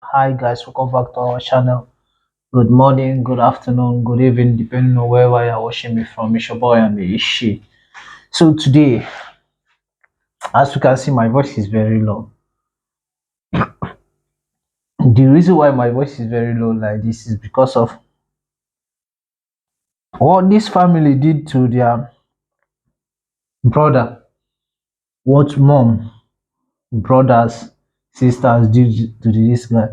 Hi guys, welcome back to our channel. Good morning, good afternoon, good evening, depending on wherever you're watching me from. It's your boy and Ishi. So today, as you can see, my voice is very low. The reason why my voice is very low like this is because of what this family did to their brother, what mom, brothers, sisters did to this guy.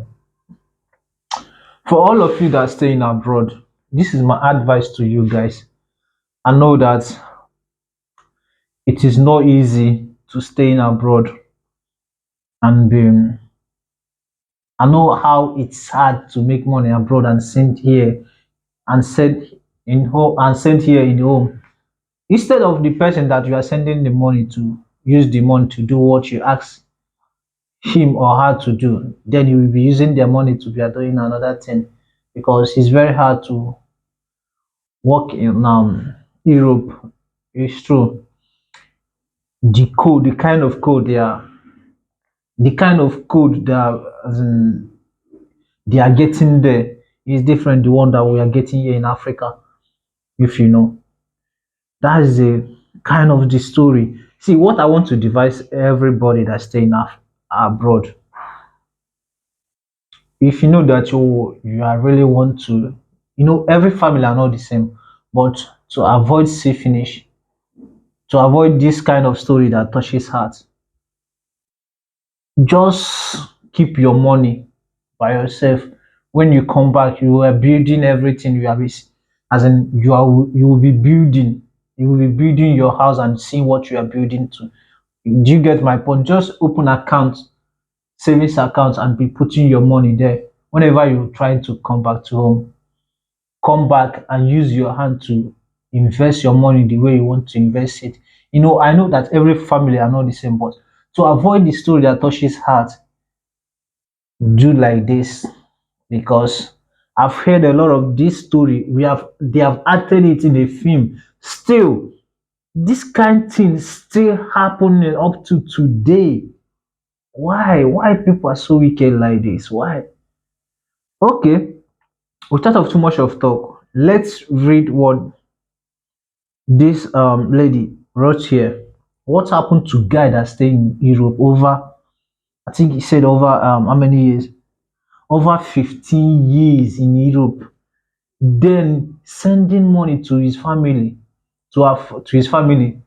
For all of you that staying abroad, this is my advice to you guys. I know that it is not easy to stay in abroad and be. I know how it's hard to make money abroad and send here and send in home and send here in home. Instead of the person that you are sending the money to use the money to do what you ask him or her to do, then you will be using their money to be doing another thing because it's very hard to work in Europe. It's true. The code, the kind of code they are, the kind of code that as in, they are getting there is different the one that we are getting here in Africa. If you know, that is the kind of the story. See, what I want to advise everybody that's staying abroad, if you know that you are really want to, every family are not the same, but to avoid see finish, to avoid this kind of story that touches heart, just keep your money by yourself. When you come back, you are building everything you have as in you will be building, you will be building your house and seeing what you are building to. Do you get my point? Just open account, savings account, and be putting your money there. Whenever you try to come back to home, come back and use your hand to invest your money the way you want to invest it. I know that every family are not the same, but to avoid the story that touches heart, do like this because I've heard a lot of this story. They have acted it in a film. Still, this kind thing still happening up to today. Why? Why people are so wicked like this? Why? Okay, without of too much of talk, let's read what this lady wrote here. What happened to guy that stay in Europe over? I think he said over how many years? Over 15 years in Europe. Then sending money to his family, to his family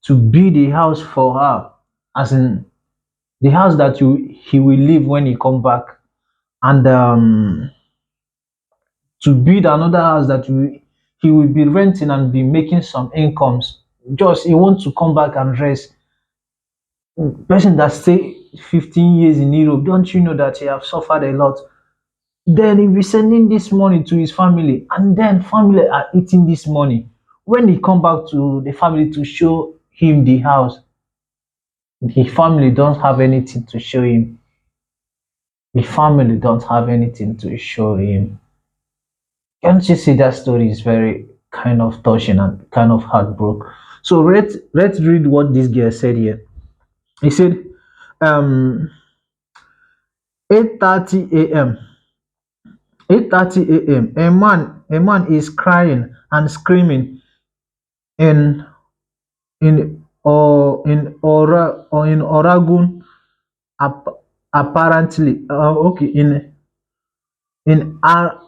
to build a house for her, as in the house that he will live when he come back, and to build another house that he will be renting and be making some incomes. Just he wants to come back and rest. Person that stay 15 years in Europe, don't you know that he have suffered a lot? Then he'll be sending this money to his family, and then family are eating this money. When he come back to the family to show him the house, the family don't have anything to show him. The family don't have anything to show him. Can't you see that story is very kind of touching and kind of heartbroken? So let's read what this girl said here. He said, um, 8:30 a.m. 8:30 a.m. A man is crying and screaming in in Oregon, ap- apparently. Okay, in R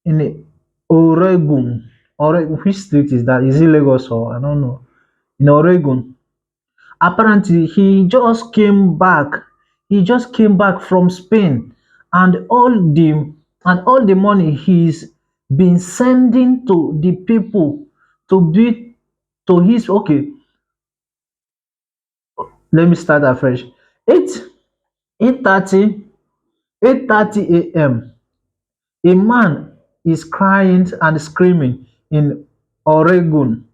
in Oregon. Oregon, which state is that? Is it Lagos or I don't know? In Oregon. Apparently, He just came back from Spain, and all the money he's been sending to the people to be to his okay. Let me start afresh. 8 8:30 8:30 a.m. A man is crying and screaming in Oregon.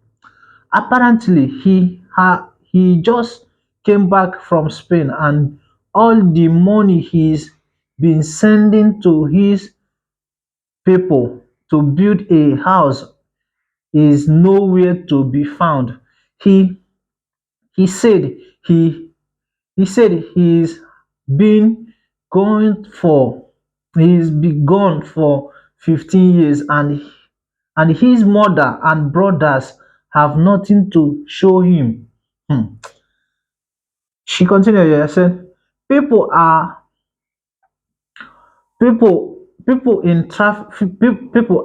Apparently, he just came back from Spain, and all the money he's been sending to his people to build a house is nowhere to be found. He he said he he said he's been going for He's been gone for 15 years, and his mother and brothers have nothing to show him. Hmm. She continued, yes, said, people are people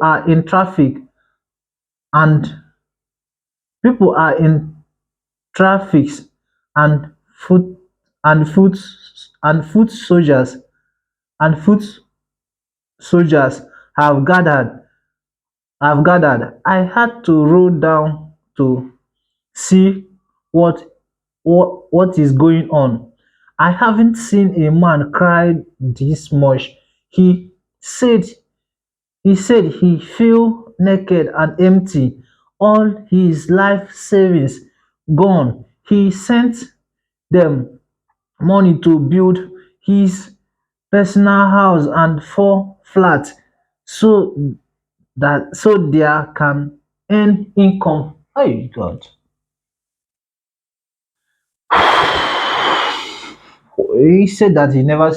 are in traffic, and people are in traffics, and foot and foot and foot soldiers and foot soldiers have gathered. I had to roll down to see what what is going on. I haven't seen a man cry this much. He said he feel naked and empty. All his life savings gone. He sent them money to build his personal house and four flats so so there can earn income. Oh God. He said that he never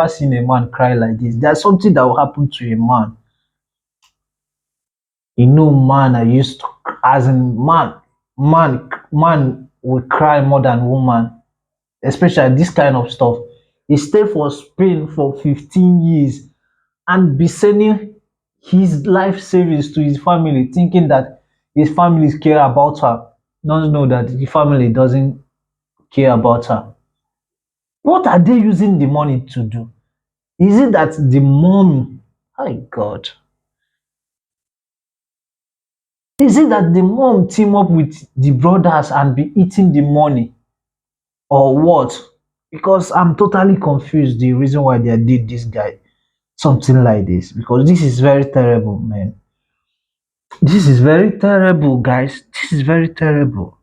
seen a man cry like this. There's something that will happen to a man. Man, I used to, as in man will cry more than woman, especially this kind of stuff. He stayed for Spain for 15 years and be sending his life savings to his family, thinking that his family care about her. Don't know that the family doesn't care about her. What are they using the money to do? Is it that the mom, my God, is it that the mom team up with the brothers and be eating the money or what? Because I'm totally confused the reason why they did this guy something like this, because this is very terrible, man. This is very terrible, guys. This is very terrible.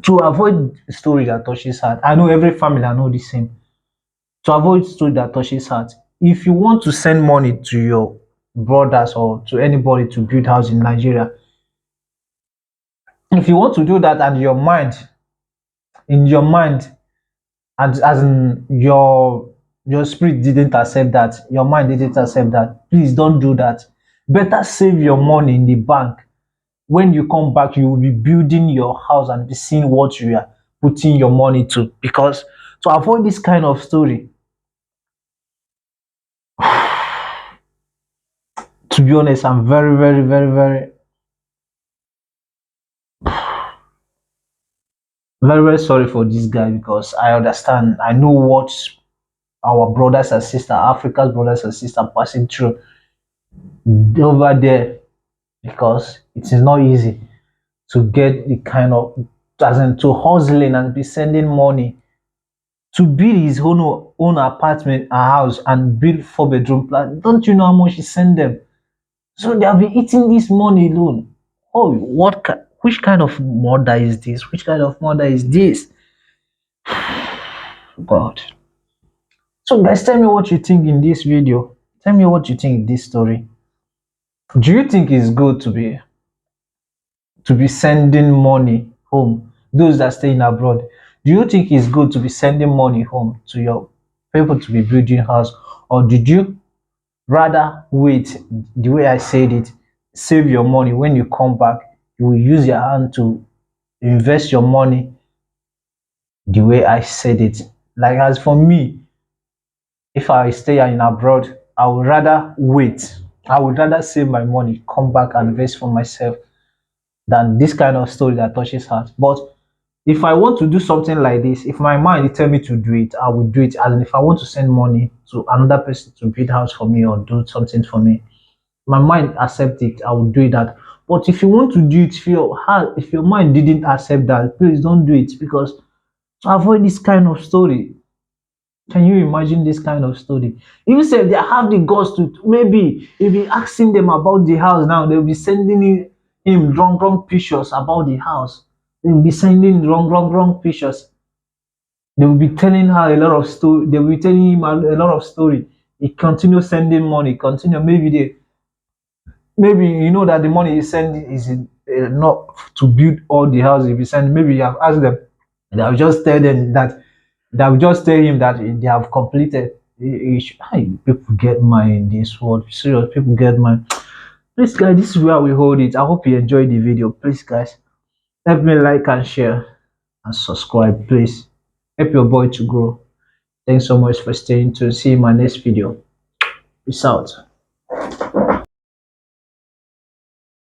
To avoid story that touches heart, I know every family I know the same. To avoid story that touches heart, if you want to send money to your brothers or to anybody to build house in Nigeria, if you want to do that and in your mind, and as in your spirit didn't accept that, your mind didn't accept that, please don't do that. Better save your money in the bank. When you come back, you will be building your house and be seeing what you are putting your money to. Because to avoid this kind of story, to be honest, I'm very, very, very, very, very, very sorry for this guy, because I understand. I know what our brothers and sisters, Africa's brothers and sisters, passing through over there, because it is not easy to get the kind of, as in to hustling and be sending money to build his own apartment, a house, and build four-bedroom flat. Don't you know how much he send them? So they'll be eating this money alone. Oh, which kind of mother is this? Which kind of mother is this? God. So guys, tell me what you think in this video. Tell me what you think in this story. Do you think it's good to be sending money home? Those that staying abroad, do you think it's good to be sending money home to your people to be building house, or did you rather wait? The way I said it, save your money. When you come back, you will use your hand to invest your money the way I said it. Like as for me, if I stay in abroad, I would rather wait. I would rather save my money, come back and invest for myself, than this kind of story that touches heart. But if I want to do something like this, if my mind tell me to do it, I will do it. And if I want to send money to another person to build house for me or do something for me, my mind accept it, I will do that. But if you want to do it, if your mind didn't accept that, please don't do it, because to avoid this kind of story. Can you imagine this kind of story? Even if they have the guts to, maybe if you asking them about the house now, they'll be sending him wrong pictures about the house. They'll be sending wrong pictures. They will be telling her a lot of story. They will be telling him a lot of story. He continue sending money. Continue. Maybe you know that the money he sending is not to build all the houses he be sending. Maybe you have asked them. They'll just tell them that. They'll just tell him that they have completed. Hey, people get money in this world. Serious, people get money. Please, guys, this is where we hold it. I hope you enjoyed the video. Please, guys, help me like and share and subscribe. Please help your boy to grow. Thanks so much for staying tuned. See you in my next video. Peace out.